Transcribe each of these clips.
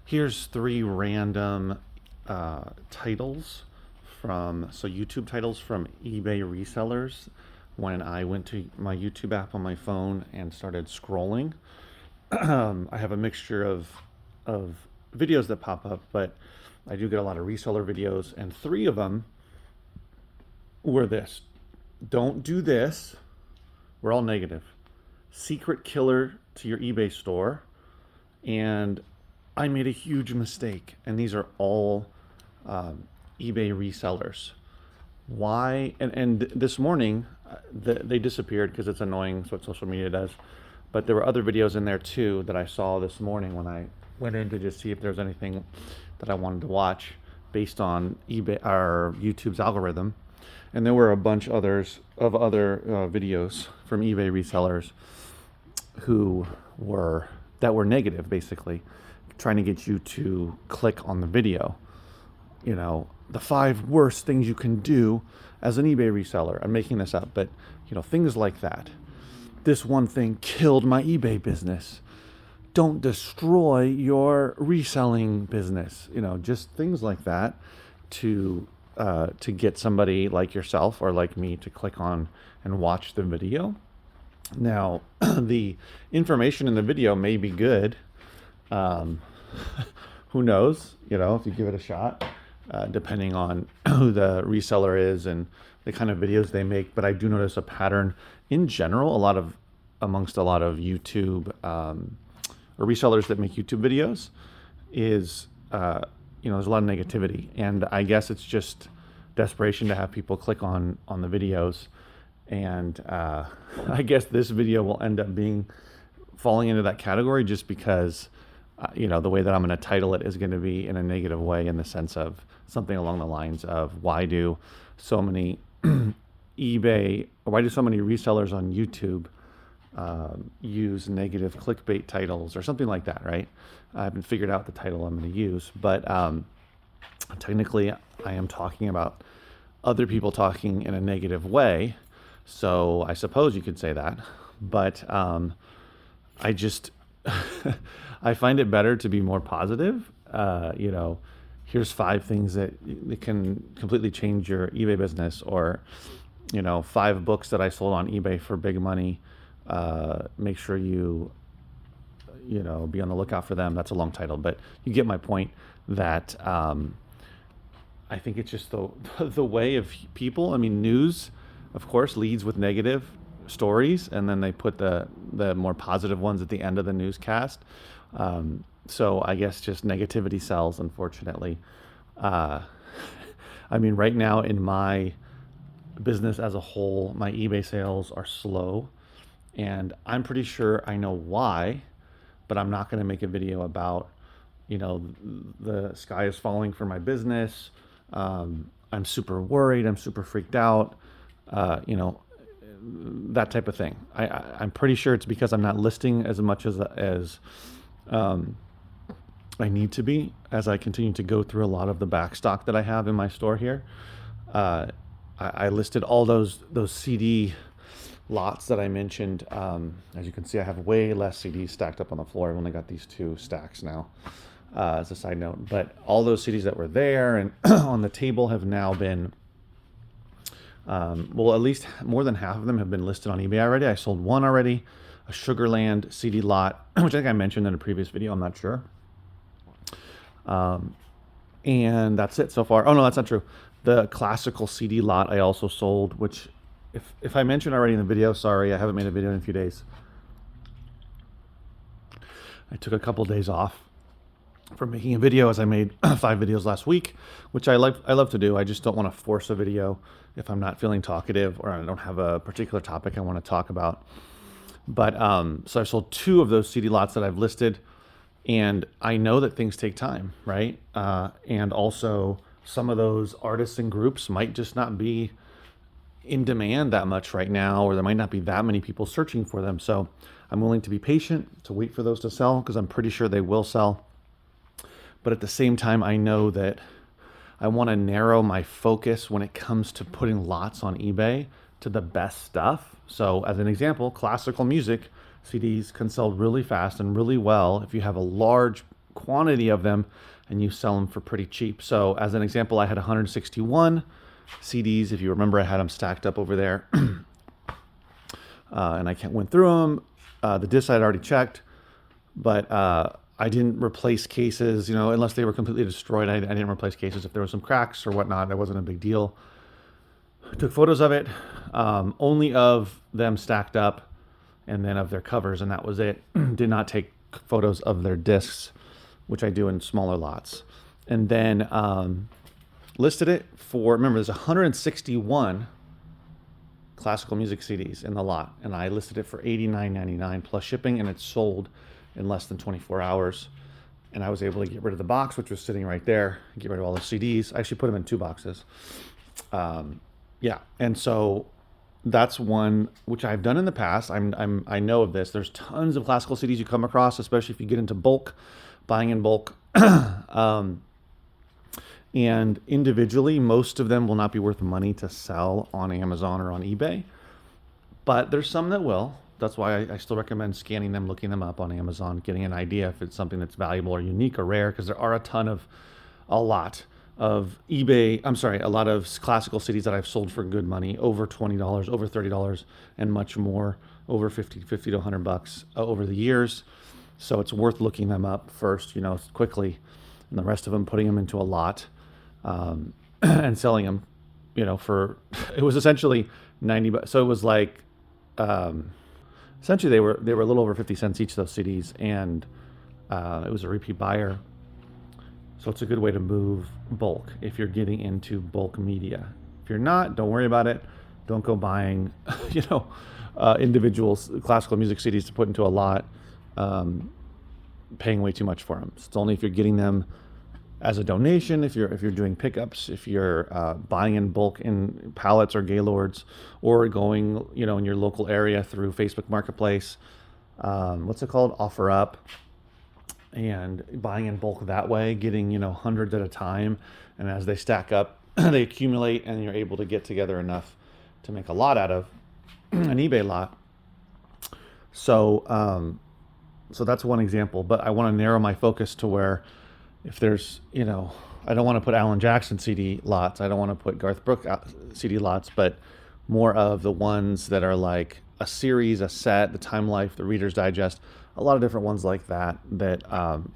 here's three random titles YouTube titles from eBay resellers when I went to my YouTube app on my phone and started scrolling. I have a mixture of videos that pop up, but I do get a lot of reseller videos, and three of them were this: don't do this. We're all negative. Secret killer to your eBay store, and I made a huge mistake. And these are all eBay resellers. Why? And this morning, they disappeared because it's annoying. It's what social media does. But there were other videos in there too that I saw this morning when I went in to just see if there was anything that I wanted to watch based on eBay or YouTube's algorithm. And there were a bunch of other videos from eBay resellers that were negative, basically trying to get you to click on the video. You know, the 5 worst things you can do as an eBay reseller. I'm making this up, but things like that. This one thing killed my eBay business. Don't destroy your reselling business. Just things like that to get somebody like yourself or like me to click on and watch the video. Now, the information in the video may be good. Who knows? If you give it a shot, depending on who the reseller is and the kind of videos they make. But I do notice a pattern in general. Amongst a lot of YouTube or resellers that make YouTube videos is there's a lot of negativity, and I guess it's just desperation to have people click on the videos. And I guess this video will end up falling into that category just because the way that I'm going to title it is going to be in a negative way, in the sense of something along the lines of why do so many resellers on YouTube use negative clickbait titles or something like that, right? I haven't figured out the title I'm going to use, but technically I am talking about other people talking in a negative way, so I suppose you could say that. But I just I find it better to be more positive. Here's 5 things that can completely change your eBay business, or 5 books that I sold on eBay for big money. Make sure you be on the lookout for them. That's a long title, but you get my point that I think it's just the way of people. I mean, news, of course, leads with negative stories, and then they put the more positive ones at the end of the newscast. So I guess just negativity sells, unfortunately. I mean, right now in my business as a whole, my eBay sales are slow, and I'm pretty sure I know why, but I'm not going to make a video about, the sky is falling for my business. I'm super worried. I'm super freaked out. That type of thing. I'm pretty sure it's because I'm not listing as much as I need to be, as I continue to go through a lot of the back stock that I have in my store here. I listed all those CD lots that I mentioned. As you can see, I have way less CDs stacked up on the floor. I've only got these 2 stacks now, as a side note. But all those CDs that were there and on the table have now been, at least more than half of them have been listed on eBay already. I sold one already, a Sugarland CD lot, which I think I mentioned in a previous video. I'm not sure. And that's it so far. Oh no, that's not true. The classical CD lot I also sold, which if I mentioned already in the video, sorry, I haven't made a video in a few days. I took a couple days off from making a video, as I made 5 videos last week, which I love to do. I just don't want to force a video if I'm not feeling talkative or I don't have a particular topic I want to talk about. But so I sold 2 of those CD lots that I've listed, and I know that things take time, right? And also some of those artists and groups might just not be in demand that much right now, or there might not be that many people searching for them. So I'm willing to be patient, to wait for those to sell, because I'm pretty sure they will sell. But at the same time, I know that I want to narrow my focus when it comes to putting lots on eBay to the best stuff. So as an example, classical music CDs can sell really fast and really well if you have a large quantity of them, and you sell them for pretty cheap. So as an example, I had 161 CDs. If you remember, I had them stacked up over there. And I went through them. The discs I'd already checked, but I didn't replace cases, unless they were completely destroyed. I didn't replace cases. If there were some cracks or whatnot, that wasn't a big deal. I took photos of it, only of them stacked up, and then of their covers, and that was it. Did not take photos of their discs, which I do in smaller lots. And then listed it for, remember, there's 161 classical music CDs in the lot, and I listed it for $89.99 plus shipping, and it sold in less than 24 hours. And I was able to get rid of the box, which was sitting right there, get rid of all the CDs. I actually put them in 2 boxes. And so that's one which I've done in the past. I know of this. There's tons of classical CDs you come across, especially if you get into bulk, buying in bulk. And individually, most of them will not be worth money to sell on Amazon or on eBay, but there's some that will. That's why I still recommend scanning them, looking them up on Amazon, getting an idea if it's something that's valuable or unique or rare, because there are a lot of classical CDs that I've sold for good money, over $20, over $30, and much more, over 50 to $100 over the years. So it's worth looking them up first, quickly, and the rest of them putting them into a lot. And selling them, for, it was essentially $90. So it was like, essentially they were a little over 50 cents each, those CDs. And, it was a repeat buyer. So it's a good way to move bulk if you're getting into bulk media. If you're not, don't worry about it. Don't go buying, individual classical music CDs to put into a lot, paying way too much for them. So it's only if you're getting them as a donation, if you're doing pickups, if you're buying in bulk in pallets or gaylords, or going in your local area through Facebook Marketplace, what's it called, OfferUp, and buying in bulk that way, getting hundreds at a time, and as they stack up, they accumulate, and you're able to get together enough to make a lot out of an eBay lot. So that's one example, but I want to narrow my focus to where, if there's, I don't want to put Alan Jackson CD lots. I don't want to put Garth Brooks CD lots, but more of the ones that are like a series, a set, the Time Life, the Reader's Digest, a lot of different ones like that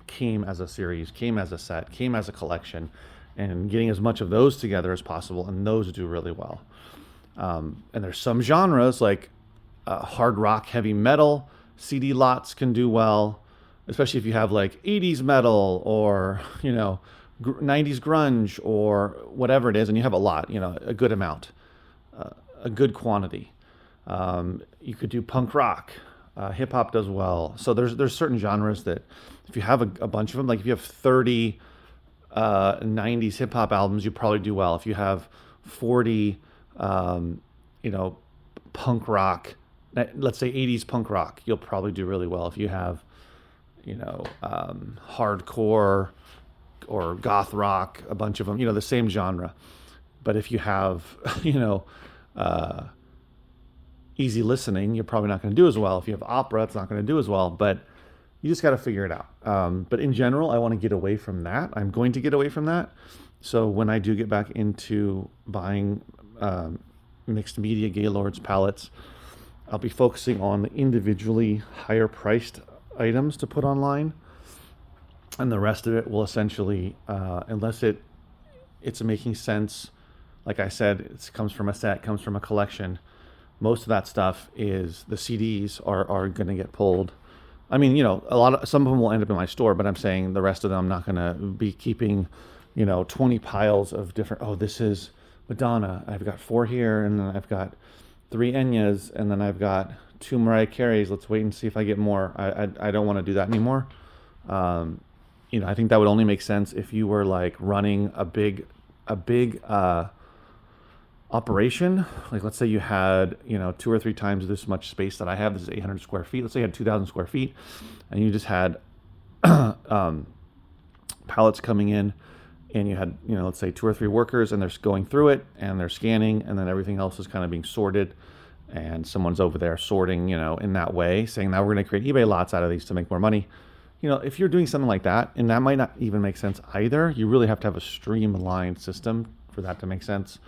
came as a series, came as a set, came as a collection, and getting as much of those together as possible, and those do really well. And there's some genres like hard rock, heavy metal CD lots can do well, especially if you have like 80s metal or 90s grunge or whatever it is, and you have a lot, a good amount, a good quantity. You could do punk rock, hip hop does well. So there's certain genres that if you have a bunch of them, like if you have 30 90s hip hop albums, you probably do well. If you have 40 punk rock, let's say 80s punk rock, you'll probably do really well. If you have hardcore or goth rock, a bunch of them, the same genre. But if you have, easy listening, you're probably not going to do as well. If you have opera, it's not going to do as well, but you just got to figure it out. But in general, I want to get away from that. I'm going to get away from that. So when I do get back into buying mixed media, gaylords, pallets, I'll be focusing on the individually higher priced items to put online, and the rest of it will essentially, unless it's making sense, like I said, it comes from a set, comes from a collection. Most of that stuff is the CDs are going to get pulled. I mean, some of them will end up in my store, but I'm saying the rest of them I'm not going to be keeping, 20 piles of different. Oh, this is Madonna. I've got 4 here, and then I've got 3 Enyas, and then I've got 2 Mariah Careys. Let's wait and see if I get more. I don't want to do that anymore. I think that would only make sense if you were like running a big operation. Like let's say you had 2 or 3 times this much space that I have. This is 800 square feet. Let's say you had 2,000 square feet, and you just had pallets coming in, and you had let's say 2 or 3 workers, and they're going through it, and they're scanning, and then everything else is kind of being sorted. And someone's over there sorting, in that way, saying now we're going to create eBay lots out of these to make more money. if you're doing something like that, and that might not even make sense either, you really have to have a streamlined system for that to make sense.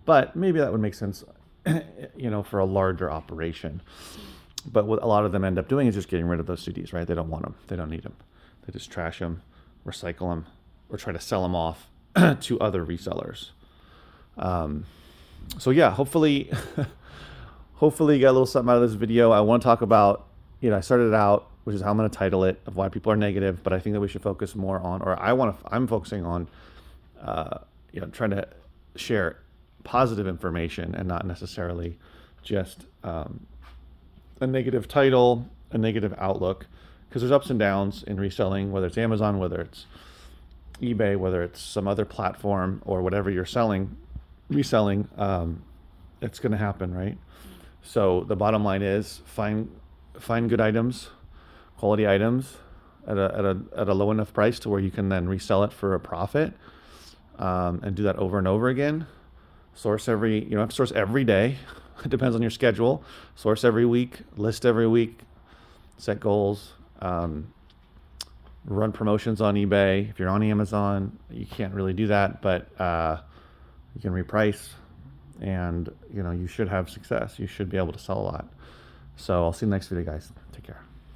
But maybe that would make sense, for a larger operation. But what a lot of them end up doing is just getting rid of those CDs, right? They don't want them. They don't need them. They just trash them, recycle them, or try to sell them off to other resellers. So yeah, hopefully, hopefully you got a little something out of this video. I want to talk about, I started it out, which is how I'm going to title it, of why people are negative. But I think that we should focus more on, I'm focusing on, trying to share positive information and not necessarily just a negative title, a negative outlook, because there's ups and downs in reselling, whether it's Amazon, whether it's eBay, whether it's some other platform, or whatever you're reselling, it's going to happen, right? So the bottom line is find good items, quality items at a low enough price to where you can then resell it for a profit, and do that over and over again. Source you don't have to source every day. It depends on your schedule. Source every week, list every week, set goals, run promotions on eBay. If you're on Amazon, you can't really do that, but you can reprice, and you should have success. You should be able to sell a lot. So I'll see you in the next video, guys. Take care.